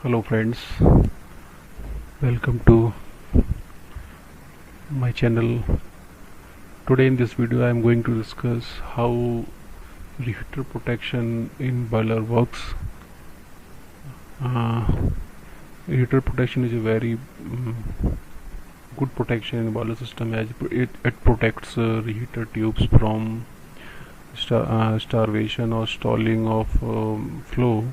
Hello friends, welcome to my channel. Today in this video I am going to discuss how reheater protection in boiler works. uh, Reheater protection is a very good protection in boiler system, as it protects reheater tubes from starvation or stalling of flow.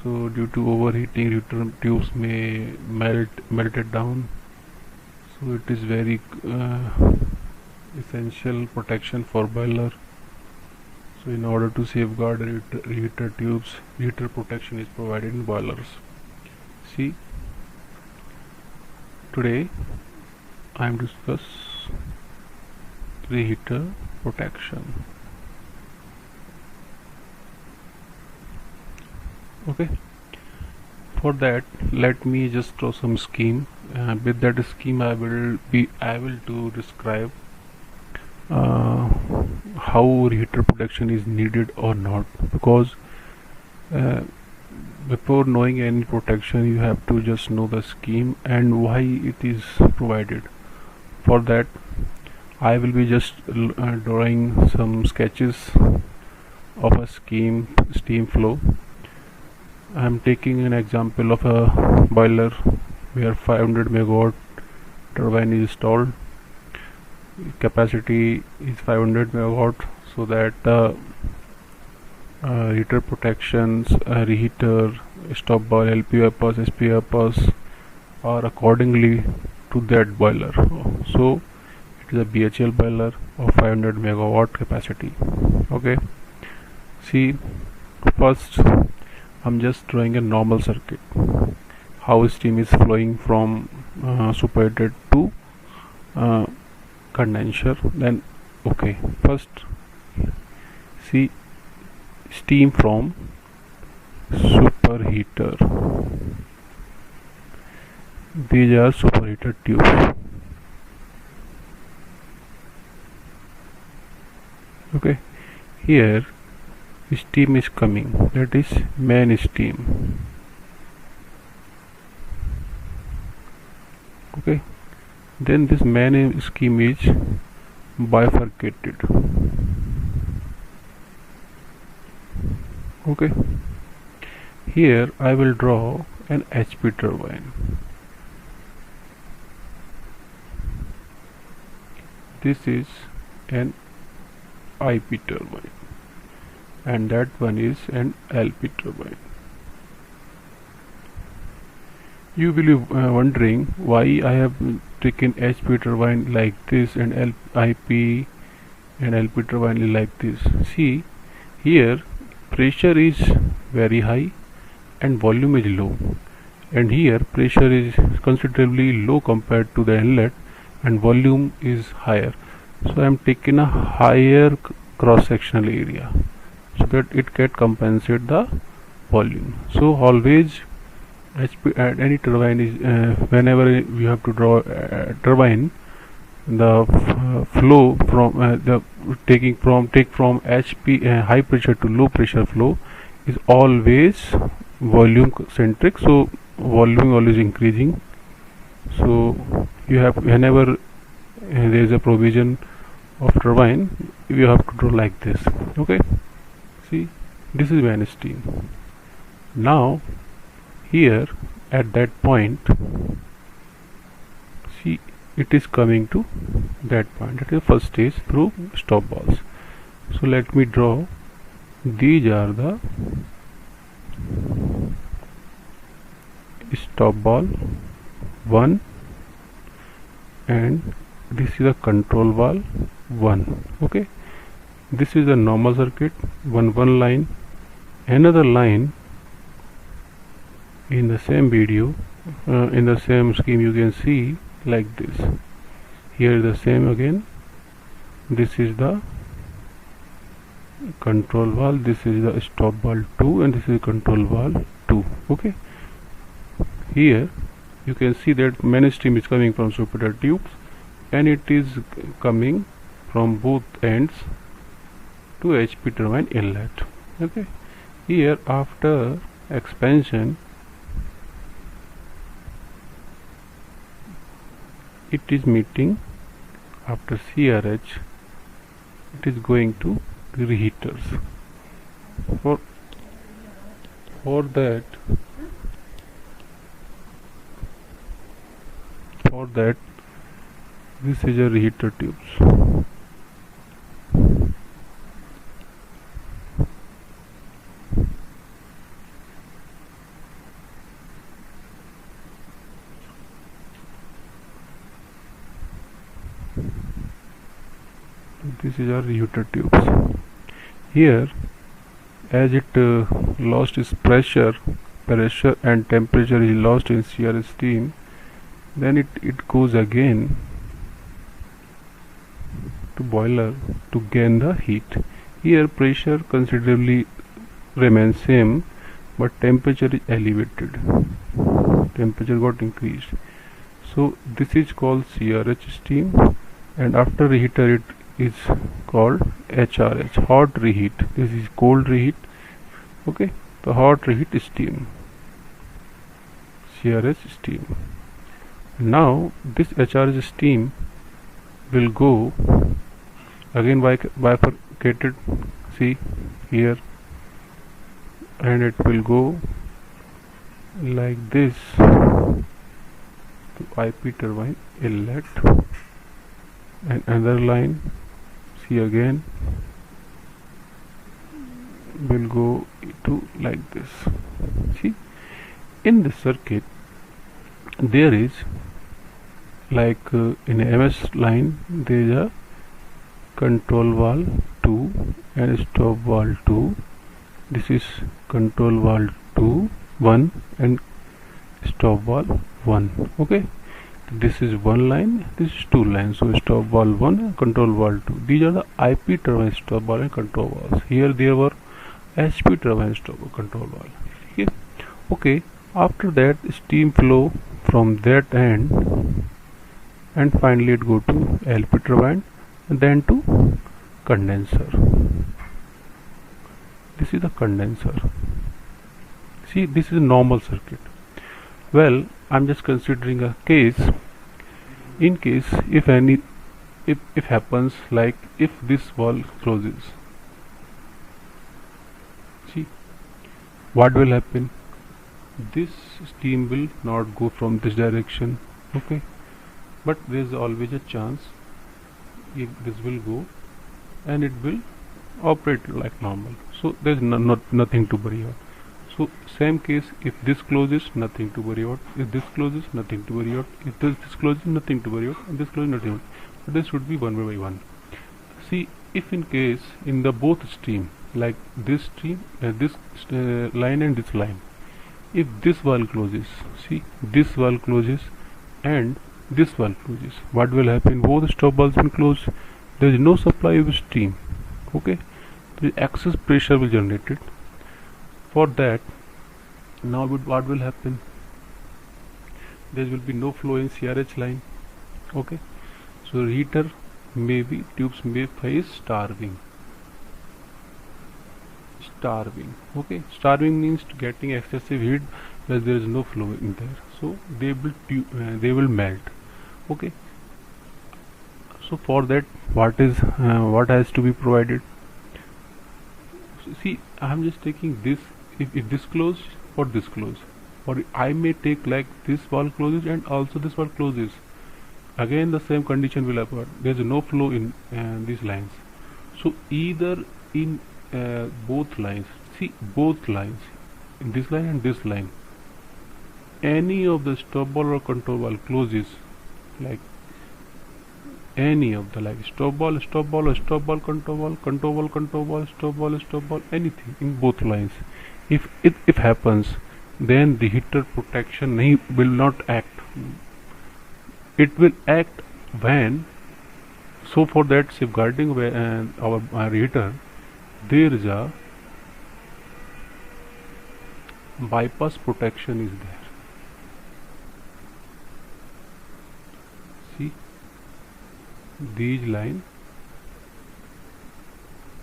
So due to overheating, reheater tubes may melted down. So it is very essential protection for boiler. So in order to safeguard reheater tubes, reheater protection is provided in boilers. See, today I am discuss reheater protection. Okay, for that let me just draw some scheme. With that scheme I will to describe how reheater protection is needed or not, because before knowing any protection you have to just know the scheme and why it is provided. For that I will be just drawing some sketches of a steam flow. I am taking an example of a boiler where 500 megawatt turbine is installed. Capacity is 500 megawatt, so that the reheater protections, reheater, stop boil, LP wipers, SP wipers are accordingly to that boiler. So it is a BHL boiler of 500 megawatt capacity. Okay, see, first I'm just drawing a normal circuit, how steam is flowing from superheated to condenser. Then okay, first see steam from superheater. These are superheated tubes. Okay, here steam is coming, that is main steam. Okay, then this main steam is bifurcated. Okay, here I will draw an HP turbine. This is an IP turbine and that one is an LP turbine. You will be wondering why I have taken HP turbine like this and IP and LP turbine like this. See, here pressure is very high and volume is low, and here pressure is considerably low compared to the inlet and volume is higher. So I am taking a higher cross sectional area so that it can compensate the volume. So always HP at any turbine is whenever you have to draw a turbine, the flow from take from HP high pressure to low pressure flow is always volume centric. So volume always increasing. So you have, whenever there is a provision of turbine, you have to draw like this. Okay, see, this is main steam. Now here at that point, see, it is coming to that point, that is first stage through stop balls. So let me draw, these are the stop ball 1 and this is a control valve 1. Okay, this is a normal circuit, one line, another line. In the same video, in the same scheme, you can see like this. Here is the same again. This is the control valve, this is the stop valve 2 and this is control valve 2. Okay, here you can see that main steam is coming from superheater tubes and it is coming from both ends to HP turbine inlet. Okay, here after expansion it is meeting after CRH, it is going to the reheaters. For that this is a reheater tubes. This is our reheater tubes. Here, as it lost its pressure and temperature is lost in CRH steam, then it goes again to boiler to gain the heat. Here pressure considerably remains same, but temperature is elevated. Temperature got increased. So this is called CRH steam, and after reheater it is called HRH, hot reheat. This is cold reheat. Okay, the hot reheat steam, CRH steam. Now this HRH steam will go again bifurcated, see here, and it will go like this to IP turbine inlet, and another line, see again, will go to like this. See, in the circuit there is like in a MS line there is a control valve 2 and stop valve 2. This is control valve 2 1 and stop valve 1. Okay, this is one line, this is two lines. So stop valve 1 and control valve 2. These are the IP turbine stop valve and control valves. Here there were HP turbine stop control valve. Okay. Okay, after that steam flow from that end, and finally it go to LP turbine and then to condenser. This is the condenser. See, this is a normal circuit. Well, I'm just considering a case. In case if happens like if this valve closes, see what will happen. This steam will not go from this direction. Okay, but there is always a chance if this will go and it will operate like normal. So there is nothing to worry about. So same case, if this closes, nothing to worry about. If this closes, nothing to worry about. If this closes, nothing to worry about. And this closes, nothing. But this should be one by one. See, if in case in the both stream, like this stream, this line and this line, if this valve closes, see this valve closes and this valve closes, what will happen? Both stop valves will close. There is no supply of steam. Okay, the excess pressure will generate it. For that, now what will happen? There will be no flow in CRH line. Okay, so heater maybe tubes may face starving. Okay, starving means getting excessive heat because there is no flow in there. So they will melt. Okay. So for that, what has to be provided? So see, I am just taking this. If this close or this close, or I may take like this valve closes and also this valve closes. Again, the same condition will occur. There is no flow in these lines. So either in both lines, see both lines, in this line and this line, any of the stop valve or control valve closes, like any of the like stop valve, control valve, stop valve, anything in both lines. If it happens, then the heater protection will not act. It will act when. So for that safeguarding our heater, there is a bypass protection is there. See these line,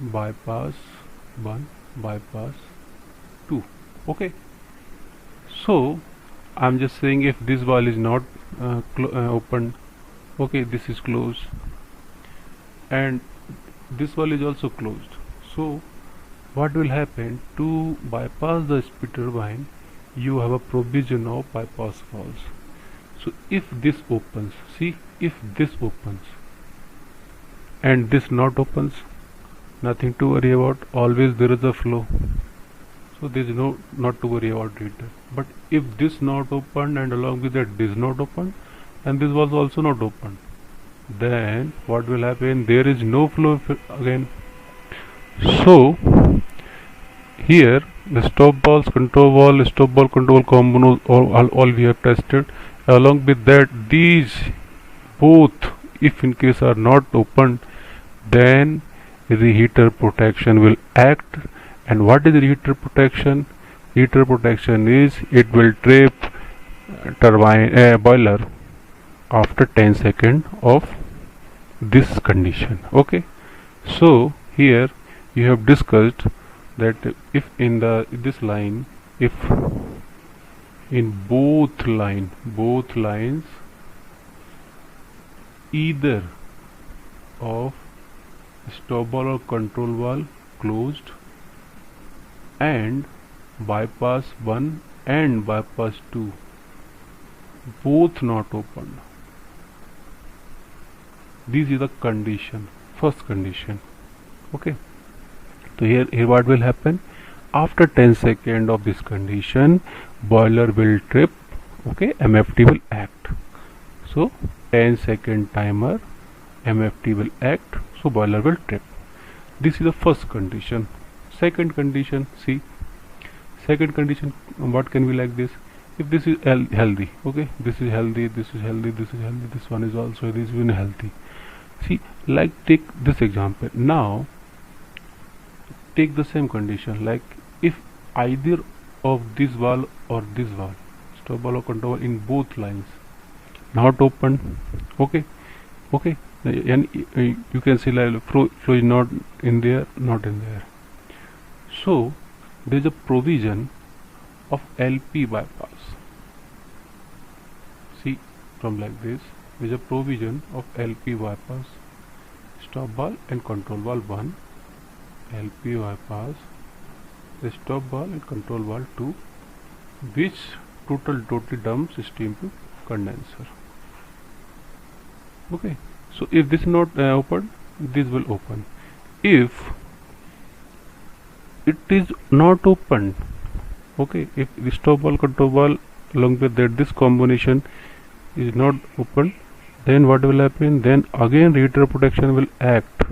bypass 1, bypass 2. Okay, so I'm just saying if this valve is not opened, Okay, this is closed, and this valve is also closed. So what will happen to bypass the speed turbine? You have a provision of bypass valves. So if this opens, see, if this opens and this not opens, nothing to worry about, always there is a flow, so there is no not to worry about it. But if this not open and along with that this not open and this was also not open, then what will happen? There is no flow again. So here the stop valves, control valve, stop valve, control combo, all we have tested. Along with that, these both, if in case are not opened, then the heater protection will act. And what is the heater protection? Heater protection is it will trip turbine boiler after 10 seconds of this condition. Okay, so here you have discussed that if in this line, if in both lines either of stop valve or control valve closed and bypass 1 and bypass 2 both not opened, this is the condition, first condition. Okay, so here what will happen? After 10 seconds of this condition, boiler will trip. Okay, MFT will act. So 10-second timer, MFT will act, so boiler will trip. This is the first condition. Second condition, see, second condition, what can be like this? If this is healthy, okay, this is healthy, this is healthy, this is healthy, this one is also, this is healthy. See, like take this example. Now take the same condition, like if either of this valve or this valve, stop valve or control valve in both lines not open, okay, and you can see like flow is not in there, not in there. So there is a provision of LP bypass. See, from like this, there is a provision of LP bypass, stop valve and control valve 1, LP bypass, the stop valve and control valve 2, which totally dumps steam to condenser. Okay, so if this is not open, this will open. If it is not open, okay, if the stop valve, control valve along with that this combination is not open, then what will happen? Then again heater protection will act.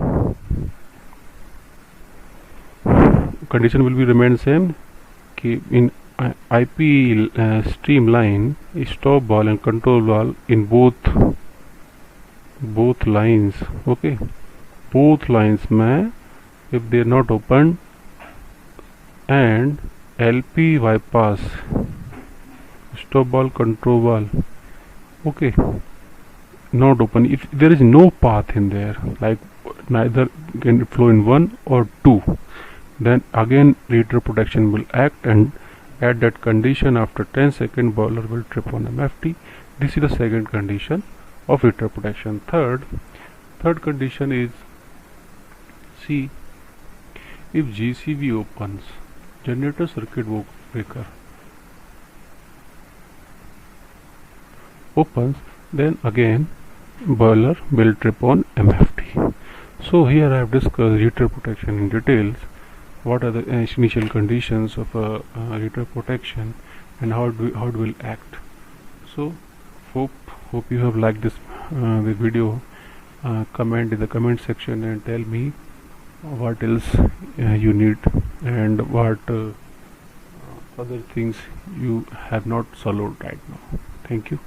Condition will be remain same. Okay, in IP streamline, stop valve and control valve in both lines, okay, both lines में if they are not open and LP bypass, stop valve, control valve, okay, not open, if there is no path in there, like neither can flow in 1 or 2, then again heater protection will act, and at that condition after 10 seconds boiler will trip on MFT. This is the second condition of heater protection. Third condition is, see, if GCV opens, generator circuit breaker opens, then again boiler will trip on MFT. So here I have discussed heater protection in details. What are the initial conditions of heater protection and how it will act. So hope you have liked this video. Comment in the comment section and tell me what else you need and what other things you have not solved right now. Thank you.